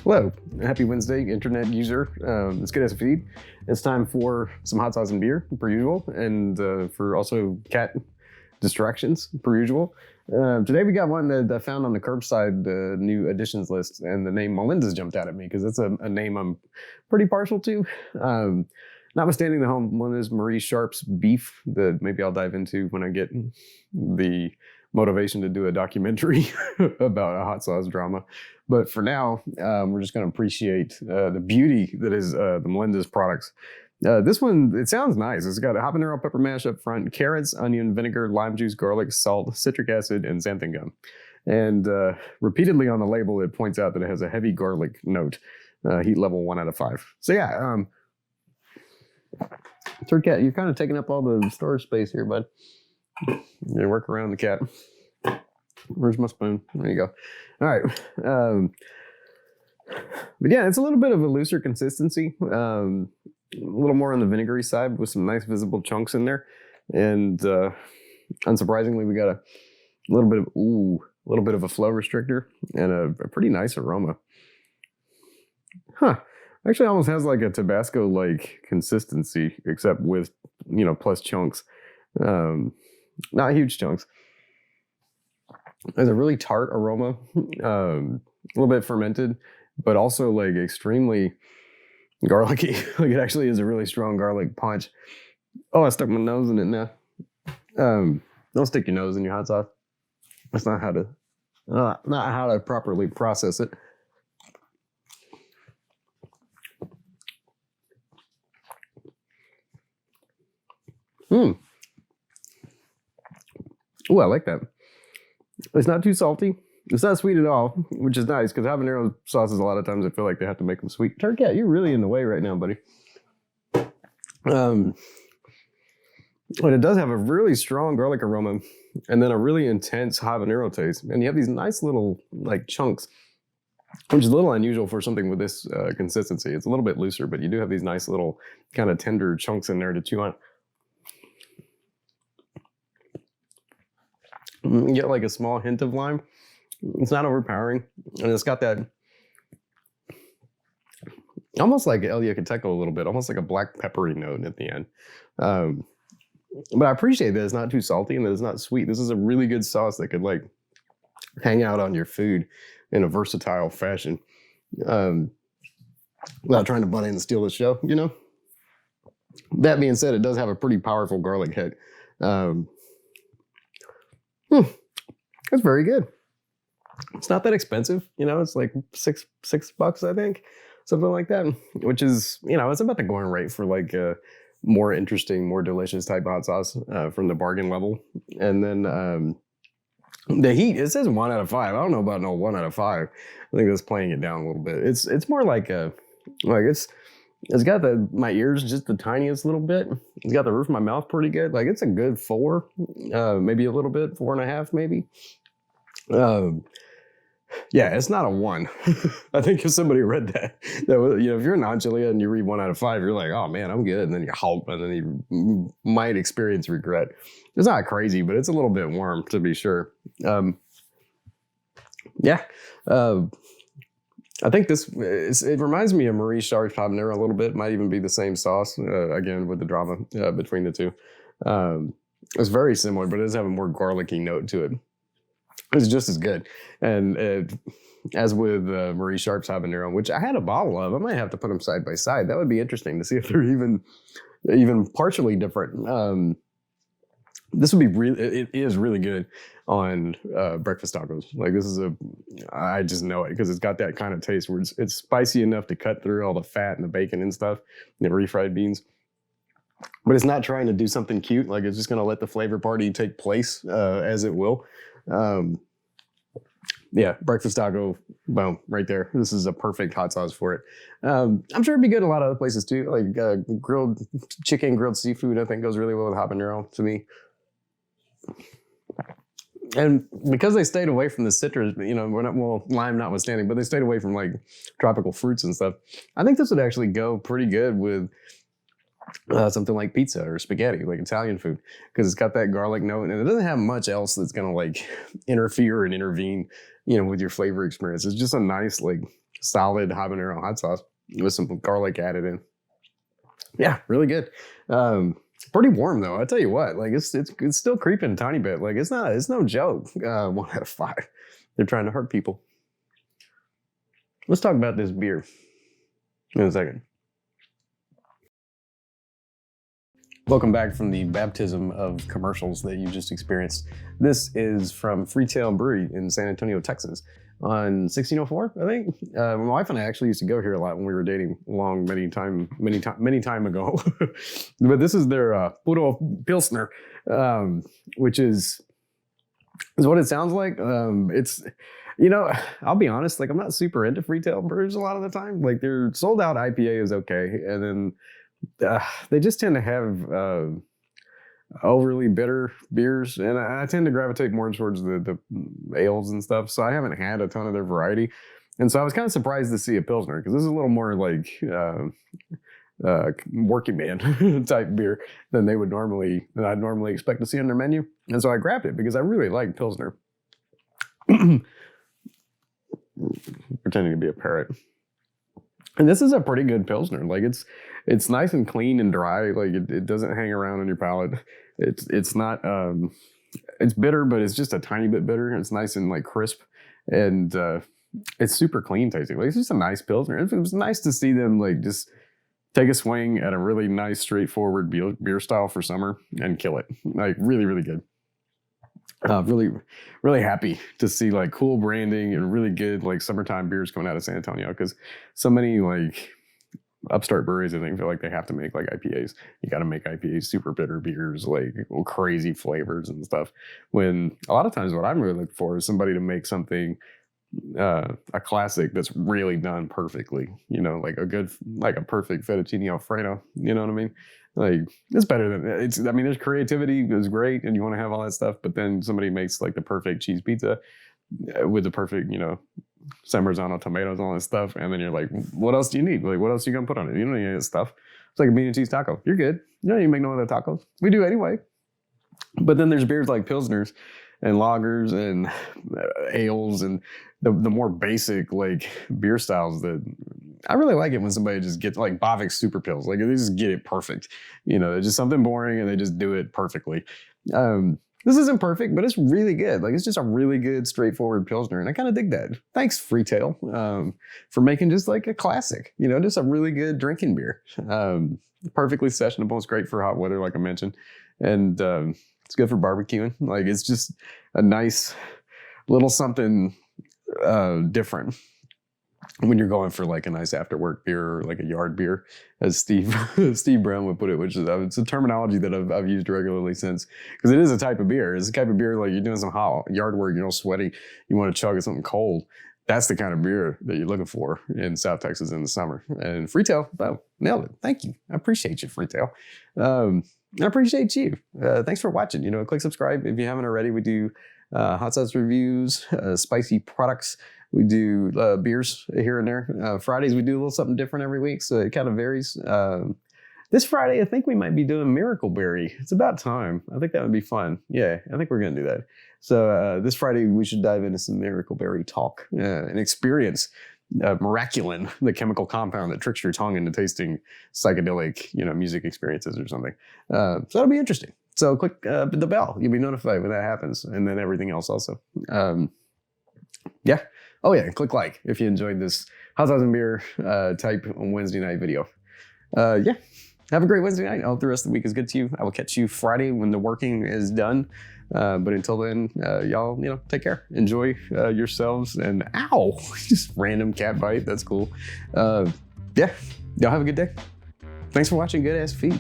Hello, happy Wednesday, internet user. It's good as a feed. It's time for some hot sauce and beer, per usual, and for also cat distractions, per usual. Today we got one that I found on the curbside new additions list, and the name Melinda's jumped out at me because it's a name I'm pretty partial to. Notwithstanding the home one is Marie Sharp's Beef, that maybe I'll dive into when I get the motivation to do a documentary about a hot sauce drama. But for now, we're just going to appreciate the beauty that is the Melinda's products. This one, it sounds nice. It's got a habanero pepper mash up front, carrots, onion, vinegar, lime juice, garlic, salt, citric acid, and xanthan gum. And repeatedly on the label, it points out that it has a heavy garlic note, heat level 1 out of 5. So yeah, Turcat, you're kind of taking up all the storage space here, bud. You work around the cat. Where's my spoon? There you go. All right. But yeah, it's a little bit of a looser consistency. A little more on the vinegary side with some nice visible chunks in there. And unsurprisingly, we got a little bit of a flow restrictor and a pretty nice aroma. Huh. Actually almost has like a Tabasco-like consistency, except with, plus chunks. Not huge chunks. There's a really tart aroma, a little bit fermented, but also like extremely garlicky. Like it actually is a really strong garlic punch. Oh, I stuck my nose in it now. Don't stick your nose in your hot sauce. That's not how to properly process it. Ooh, I like that. It's not too salty. It's not sweet at all, which is nice because habanero sauces a lot of times I feel like they have to make them sweet. Turcat, you're really in the way right now, buddy. But it does have a really strong garlic aroma and then a really intense habanero taste. And you have these nice little like chunks, which is a little unusual for something with this consistency. It's a little bit looser, but you do have these nice little kind of tender chunks in there to chew on. You get like a small hint of lime. It's not overpowering. And it's got that almost like El Yucateco a little bit, almost like a black peppery note at the end. But I appreciate that it's not too salty and that it's not sweet. This is a really good sauce that could like hang out on your food in a versatile fashion. Without trying to butt in and steal the show, That being said, it does have a pretty powerful garlic hit. It's very good. It's not that expensive, it's like $6, I think, something like that. Which is, it's about the going rate for like a more interesting, more delicious type hot sauce from the bargain level. And then the heat, it says 1 out of 5. I don't know about no 1 out of 5. I think that's playing it down a little bit. It's more like it's got my ears just the tiniest little bit. It's got the roof of my mouth pretty good. Like it's a good 4, maybe a little bit, 4.5 maybe. Yeah, it's not a 1. I think if somebody read that if you're in Angelia and you read 1 out of 5, you're like, oh man, I'm good. And then you halt, and then you might experience regret. It's not crazy, but it's a little bit warm to be sure. I think it reminds me of Marie Sharp's Habanero a little bit. Might even be the same sauce, again, with the drama between the two. It's very similar, but it does have a more garlicky note to it. It's just as good. And as with Marie Sharp's Habanero, which I had a bottle of, I might have to put them side by side. That would be interesting to see if they're even partially different. This would be it is really good on breakfast tacos. Like I just know it because it's got that kind of taste where it's spicy enough to cut through all the fat and the bacon and stuff and the refried beans. But it's not trying to do something cute. Like it's just going to let the flavor party take place as it will. Yeah, breakfast taco, boom, right there. This is a perfect hot sauce for it. I'm sure it'd be good in a lot of other places too. Like grilled chicken, grilled seafood, I think goes really well with habanero to me. And because they stayed away from the citrus, lime notwithstanding, but they stayed away from like tropical fruits and stuff. I think this would actually go pretty good with something like pizza or spaghetti, like Italian food, because it's got that garlic note and it doesn't have much else that's going to like interfere and intervene, with your flavor experience. It's just a nice, like solid habanero hot sauce with some garlic added in. Yeah, really good. Pretty warm though. I tell you what, like it's still creeping a tiny bit. Like it's no joke. 1 out of 5. They're trying to hurt people. Let's talk about this beer in a second. Welcome back from the baptism of commercials that you just experienced. This is from Freetail Brewery in San Antonio, Texas, on 1604, I think. My wife and I actually used to go here a lot when we were dating, many time ago. But this is their Puro Pilsner, which is what it sounds like. It's, you know, I'll be honest, like I'm not super into Freetail brews a lot of the time. Like their sold out IPA is okay, and then they just tend to have overly bitter beers, and I tend to gravitate more towards the ales and stuff, so I haven't had a ton of their variety. And so I was kind of surprised to see a Pilsner, because this is a little more like working man type beer than I'd normally expect to see on their menu. And so I grabbed it because I really like Pilsner. Pretending to be a parrot. And this is a pretty good Pilsner. Like it's nice and clean and dry. Like it doesn't hang around on your palate. It's not it's bitter, but it's just a tiny bit bitter. It's nice and like crisp, and it's super clean tasting. Like it's just a nice Pilsner. It was nice to see them like just take a swing at a really nice, straightforward beer style for summer and kill it. Like really, really good. Really, really happy to see like cool branding and really good like summertime beers coming out of San Antonio, because so many like upstart breweries, I think, feel like they have to make like IPAs. You got to make IPAs, super bitter beers, like crazy flavors and stuff. When a lot of times what I'm really looking for is somebody to make something, a classic that's really done perfectly. You know, like a perfect fettuccine Alfredo. You know what I mean? Like it's better than it's. I mean, there's creativity is great, and you want to have all that stuff. But then somebody makes like the perfect cheese pizza with the perfect, you know, San Marzano tomatoes, all that stuff, and then you're like, what else do you need? Like, what else are you gonna put on it? You don't need any of that stuff. It's like a bean and cheese taco. You're good. You don't need to make no other tacos. We do anyway. But then there's beers like Pilsners and lagers and ales and the more basic like beer styles that I really like it when somebody just gets like Bavik Super Pils. Like they just get it perfect. You know, it's just something boring and they just do it perfectly. This isn't perfect, but it's really good. Like it's just a really good, straightforward Pilsner. And I kind of dig that. Thanks, Freetail, for making just like a classic, you know, just a really good drinking beer. Perfectly sessionable. It's great for hot weather, like I mentioned. And it's good for barbecuing. Like it's just a nice little something different when you're going for like a nice after work beer or like a yard beer, as Steve Brown would put it, which is it's a terminology that I've used regularly since, because it is a type of beer. It's a type of bear like you're doing some hot yard work, you're all sweaty, you want to chug at something cold. That's the kind of beer that you're looking for in South Texas in the summer. And Freetail, oh, nailed it. Thank you. I appreciate you, Freetail. I appreciate you. Thanks for watching. You know, click subscribe if you haven't already. We do hot sauce reviews, spicy products. We do beers here and there. Fridays, we do a little something different every week, so it kind of varies. This Friday, I think we might be doing Miracle Berry. It's about time. I think that would be fun. Yeah, I think we're going to do that. So this Friday, we should dive into some Miracle Berry talk and experience Miraculin, the chemical compound that tricks your tongue into tasting psychedelic, you know, music experiences or something. So that'll be interesting. So click the bell. You'll be notified when that happens, and then everything else also. Yeah. Oh yeah, click like if you enjoyed this hot sauce and beer type on Wednesday night video. Yeah. Have a great Wednesday night. I hope the rest of the week is good to you. I will catch you Friday when the working is done. But until then, y'all, you know, take care. Enjoy yourselves. And ow, just random cat bite. That's cool. Yeah, y'all have a good day. Thanks for watching Good Ass Feet.